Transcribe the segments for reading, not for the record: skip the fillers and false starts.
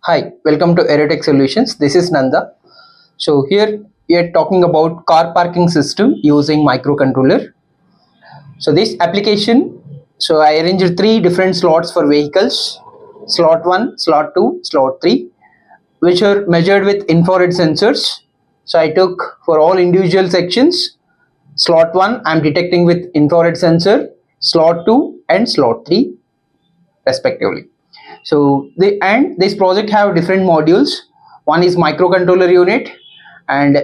Hi, welcome to EROTECH Solutions. This is Nanda. So here we are talking about car parking system using microcontroller. So this application, so I arranged 3 different slots for vehicles, slot 1, slot 2, slot 3, which are measured with infrared sensors. So I took for all individual sections, slot 1 I am detecting with infrared sensor, slot 2 and slot 3 respectively. So this project have different modules. One is microcontroller unit and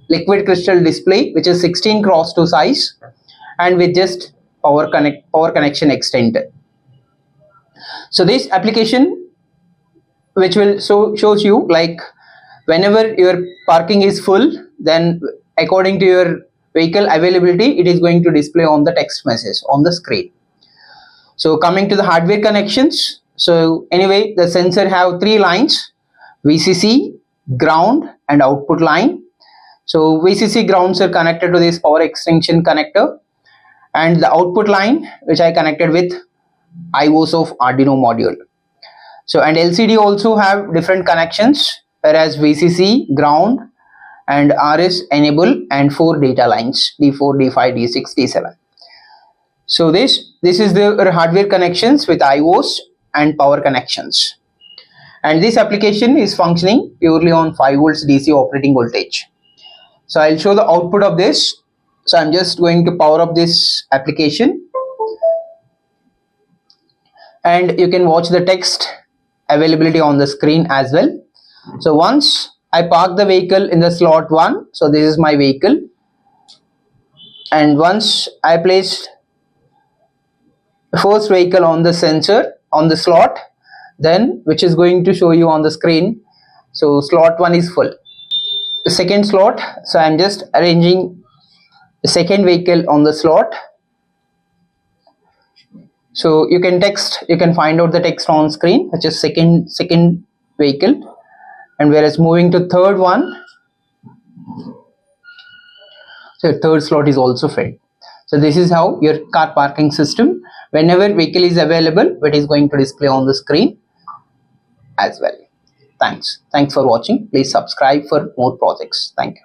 liquid crystal display, which is 16x2 size, and with just power connection extender. So this application, which will shows you like whenever your parking is full, then according to your vehicle availability, it is going to display on the text message on the screen. So coming to the hardware connections, so anyway the sensor have 3 lines: VCC, ground and output line. So VCC grounds are connected to this power extension connector, and the output line which I connected with IOs of Arduino module. So and LCD also have different connections, whereas VCC, ground and RS enable, and 4 data lines D4, D5, D6, D7. So this is the hardware connections with IOs and power connections, and this application is functioning purely on 5 volts DC operating voltage. So I'll show the output of this. So I'm just going to power up this application, and you can watch the text availability on the screen as well. So once I park the vehicle in the slot 1, so this is my vehicle, and once I placed the first vehicle on the sensor on the slot, then which is going to show you on the screen, so slot 1 is full. The second slot, so I'm just arranging the second vehicle on the slot. So you can find out the text on screen, which is second vehicle, and whereas moving to third one, so third slot is also filled. So this is how your car parking system, whenever vehicle is available, it is going to display on the screen as well. Thanks for watching. Please subscribe for more projects. Thank you.